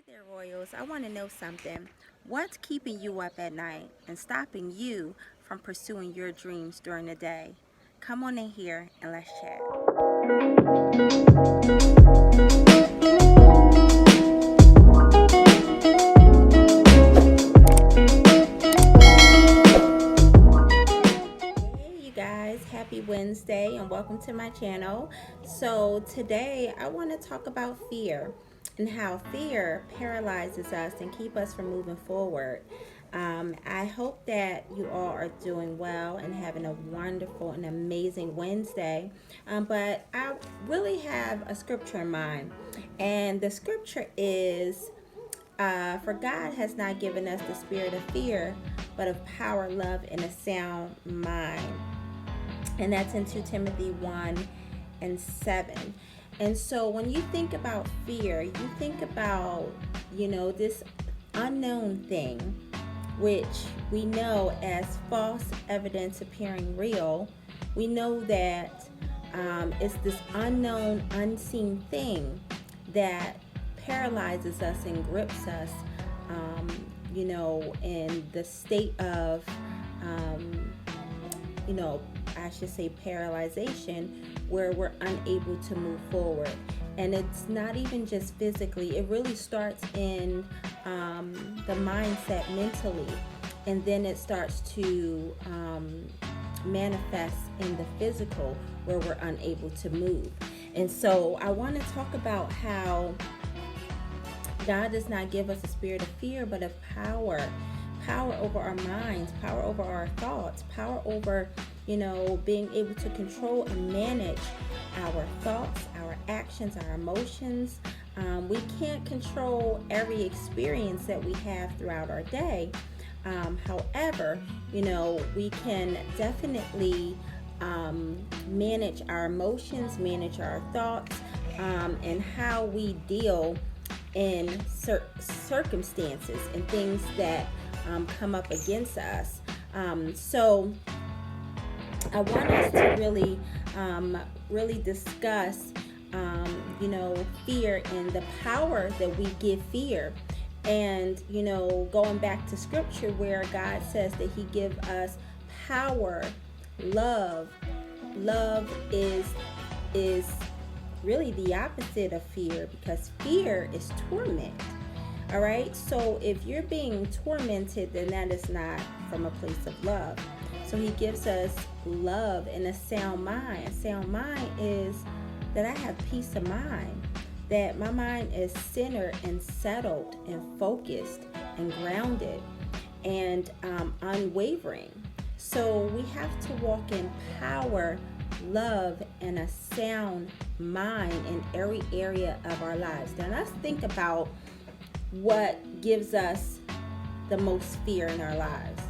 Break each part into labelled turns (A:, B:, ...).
A: there, Royals. I want to know something. What's keeping you up at night and stopping you from pursuing your dreams during the day? Come on in here and let's chat. Hey, you guys. Happy Wednesday and welcome to my channel. So, today I want to talk about fear and how fear paralyzes us and keep us from moving forward. I hope that you all are doing well and having a wonderful and amazing Wednesday. But I really have a scripture in mind, and the scripture is for God has not given us the spirit of fear, but of power, love, and a sound mind. And that's in 2 Timothy 1 and 7. And so when you think about fear, you think about, this unknown thing, which we know as false evidence appearing real. We know that it's this unknown, unseen thing that paralyzes us and grips us, in the state of, I should say paralyzation, where we're unable to move forward. And it's not even just physically, it really starts in the mindset mentally, and then it starts to manifest in the physical where we're unable to move. And so I want to talk about how God does not give us a spirit of fear, but of power over our minds, power over our thoughts, power over, being able to control and manage our thoughts, our actions, our emotions. We can't control every experience that we have throughout our day. However, we can definitely manage our emotions, manage our thoughts, and how we deal in circumstances and things that come up against us. So I want us to really discuss, fear and the power that we give fear. And, going back to scripture where God says that he gives us power, love. Love is really the opposite of fear, because fear is torment. All right. So if you're being tormented, then that is not from a place of love. So he gives us love and a sound mind. A sound mind is that I have peace of mind, that my mind is centered and settled and focused and grounded and unwavering. So we have to walk in power, love, and a sound mind in every area of our lives. Now let's think about what gives us the most fear in our lives.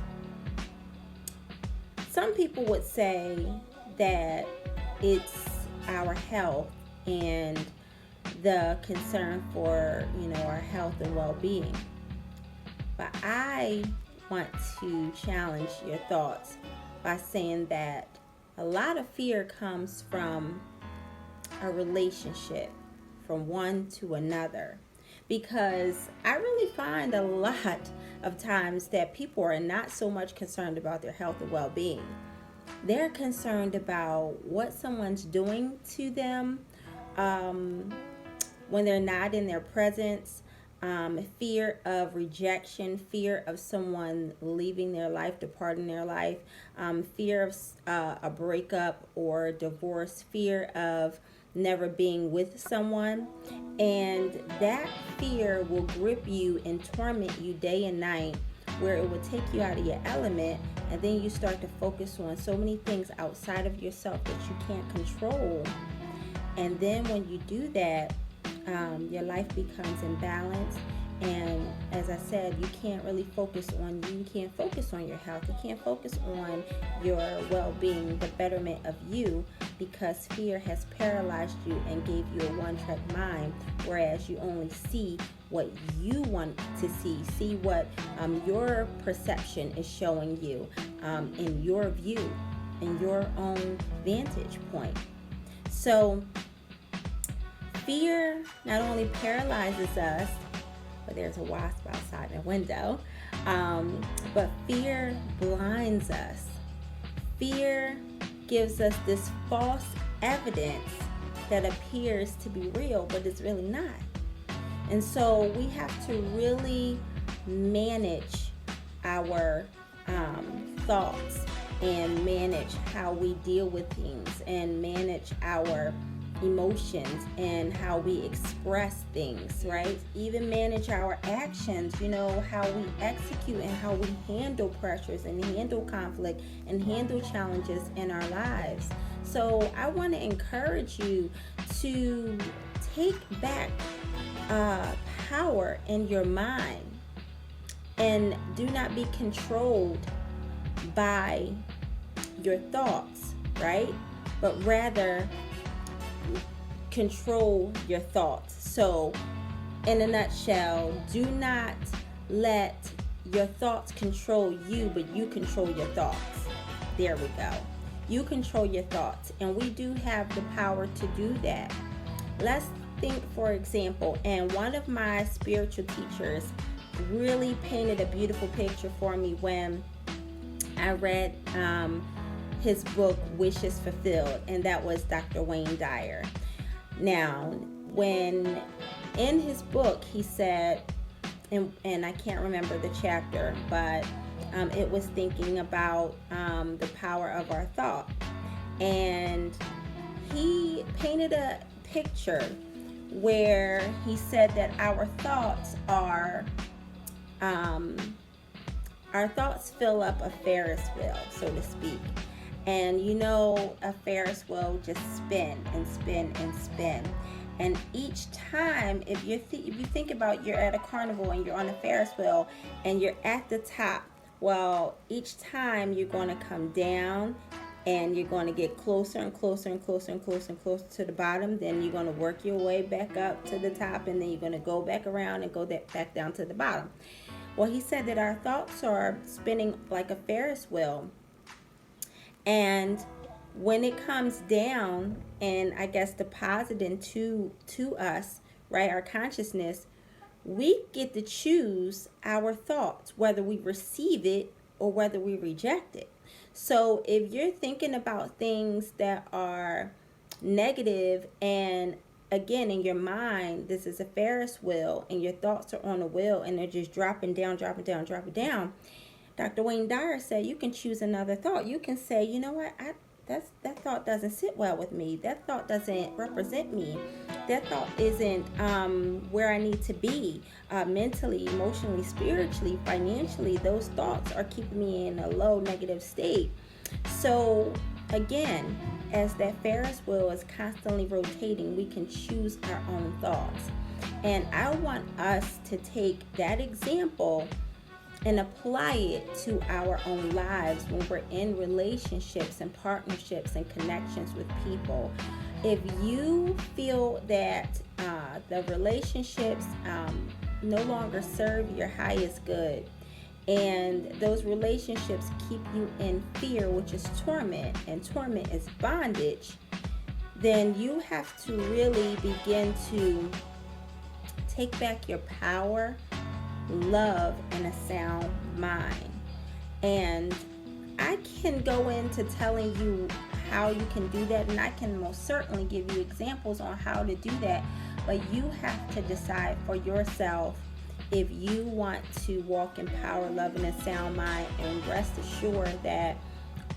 A: Some people would say that it's our health and the concern for, our health and well-being. But I want to challenge your thoughts by saying that a lot of fear comes from a relationship, from one to another. Because I really find a lot of times that people are not so much concerned about their health and well-being. They're concerned about what someone's doing to them when they're not in their presence, fear of rejection, fear of someone leaving their life, departing their life, fear of a breakup or divorce, fear of never being with someone. And that fear will grip you and torment you day and night, where it will take you out of your element, and then you start to focus on so many things outside of yourself that you can't control. And then when you do that, your life becomes imbalanced. And as I said, you can't really focus on you. You can't focus on your health. You can't focus on your well-being, the betterment of you, because fear has paralyzed you and gave you a one-track mind, whereas you only see what you want to see what your perception is showing you in your view, in your own vantage point. So fear not only paralyzes us, but there's a wasp outside the window. But fear blinds us. Fear gives us this false evidence that appears to be real, but it's really not. And so we have to really manage our thoughts and manage how we deal with things and manage our emotions and how we express things, right? Even manage our actions, how we execute and how we handle pressures and handle conflict and handle challenges in our lives. So I want to encourage you to take back power in your mind and do not be controlled by your thoughts, right? But rather control your thoughts. So in a nutshell, do not let your thoughts control you, but you control your thoughts. There we go. You control your thoughts, and we do have the power to do that. Let's think, for example, and one of my spiritual teachers really painted a beautiful picture for me when I read his book Wishes Fulfilled, and that was Dr. Wayne Dyer. Now, when in his book he said, and I can't remember the chapter, but it was thinking about the power of our thought, and he painted a picture where he said that our thoughts fill up a Ferris wheel, so to speak. And a Ferris wheel just spin and spin and spin. And each time, if you think about, you're at a carnival and you're on a Ferris wheel and you're at the top, well, each time you're going to come down and you're going to get closer and closer and closer and closer and closer to the bottom. Then you're going to work your way back up to the top, and then you're going to go back around and go back down to the bottom. Well, he said that our thoughts are spinning like a Ferris wheel. And when it comes down and I guess deposited to us, right, our consciousness, we get to choose our thoughts, whether we receive it or whether we reject it. So if you're thinking about things that are negative, and again, in your mind, this is a Ferris wheel and your thoughts are on a wheel and they're just dropping down, dropping down, dropping down, Dr. Wayne Dyer said you can choose another thought. You can say, you know what, that thought doesn't sit well with me. That thought doesn't represent me. That thought isn't where I need to be mentally, emotionally, spiritually, financially. Those thoughts are keeping me in a low negative state. So again, as that Ferris wheel is constantly rotating, we can choose our own thoughts. And I want us to take that example and apply it to our own lives when we're in relationships and partnerships and connections with people. If you feel that the relationships no longer serve your highest good, and those relationships keep you in fear, which is torment, and torment is bondage, then you have to really begin to take back your power, love, and a sound mind. And I can go into telling you how you can do that, and I can most certainly give you examples on how to do that, but you have to decide for yourself if you want to walk in power, love, and a sound mind, and rest assured that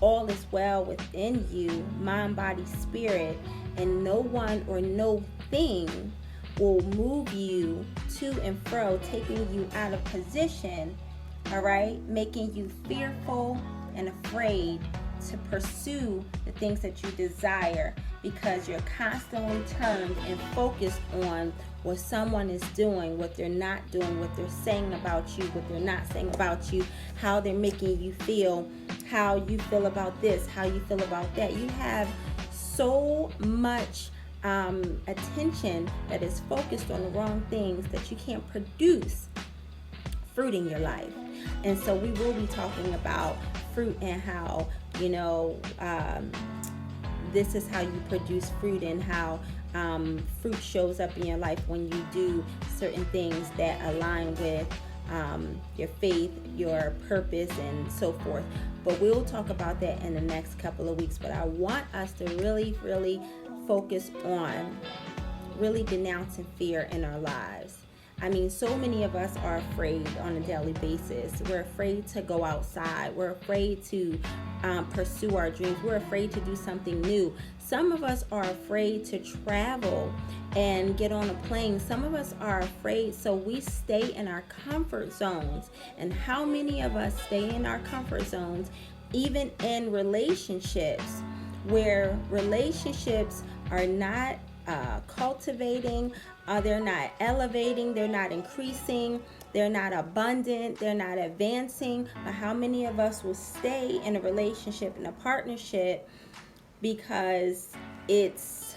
A: all is well within you, mind, body, spirit, and no one or no thing will move you to and fro, taking you out of position, all right, making you fearful and afraid to pursue the things that you desire, because you're constantly turned and focused on what someone is doing, what they're not doing, what they're saying about you, what they're not saying about you, how they're making you feel, how you feel about this, how you feel about that. You have so much attention that is focused on the wrong things that you can't produce fruit in your life. And so we will be talking about fruit and how, this is how you produce fruit, and how fruit shows up in your life when you do certain things that align with your faith, your purpose, and so forth. But we'll talk about that in the next couple of weeks. But I want us to really focus on really denouncing fear in our lives. I mean, so many of us are afraid on a daily basis. We're afraid to go outside. We're afraid to pursue our dreams. We're afraid to do something new. Some of us are afraid to travel and get on a plane. Some of us are afraid, so we stay in our comfort zones. And how many of us stay in our comfort zones, even in relationships, where relationships are not cultivating, they're not elevating, they're not increasing, they're not abundant, they're not advancing. But how many of us will stay in a relationship, in a partnership, because it's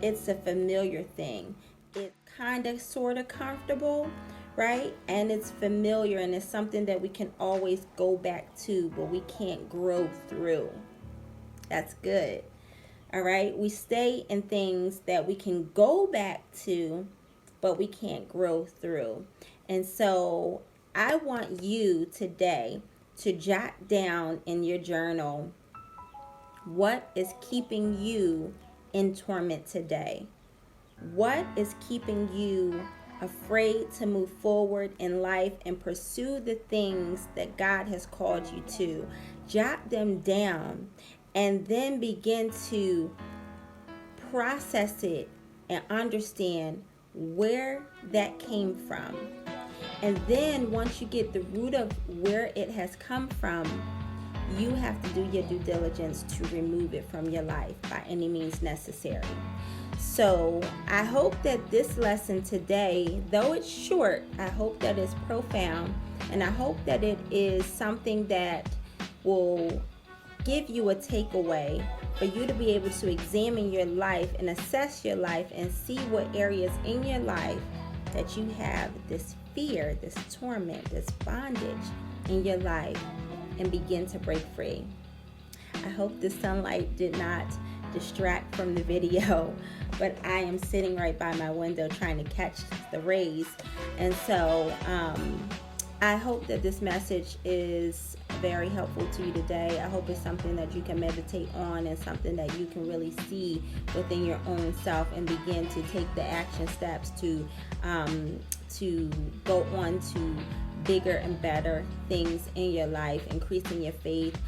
A: a familiar thing. It's kind of sort of comfortable, right? And it's familiar, and it's something that we can always go back to, but we can't grow through. That's good. All right, we stay in things that we can go back to, but we can't grow through. And so I want you today to jot down in your journal, what is keeping you in torment today? What is keeping you afraid to move forward in life and pursue the things that God has called you to? Jot them down. And then begin to process it and understand where that came from. And then once you get the root of where it has come from, you have to do your due diligence to remove it from your life by any means necessary. So I hope that this lesson today, though it's short, I hope that it's profound, and I hope that it is something that will give you a takeaway for you to be able to examine your life and assess your life and see what areas in your life that you have this fear, this torment, this bondage in your life, and begin to break free. I hope the sunlight did not distract from the video, but I am sitting right by my window trying to catch the rays. And so I hope that this message is very helpful to you today. I hope it's something that you can meditate on and something that you can really see within your own self and begin to take the action steps to go on to bigger and better things in your life, increasing your faith,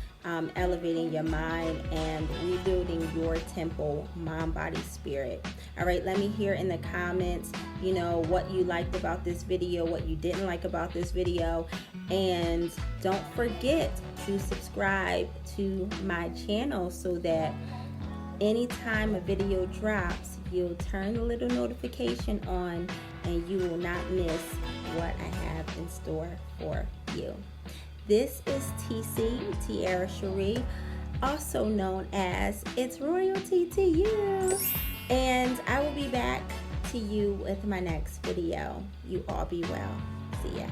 A: elevating your mind, and rebuilding your temple, mind, body, spirit. All right, let me hear in the comments, what you liked about this video, what you didn't like about this video. And don't forget to subscribe to my channel so that anytime a video drops, you'll turn the little notification on and you will not miss what I have in store for you. This is TC, Tiara Cherie, also known as It's Royalty to You. And I will be back to you with my next video. You all be well. See ya.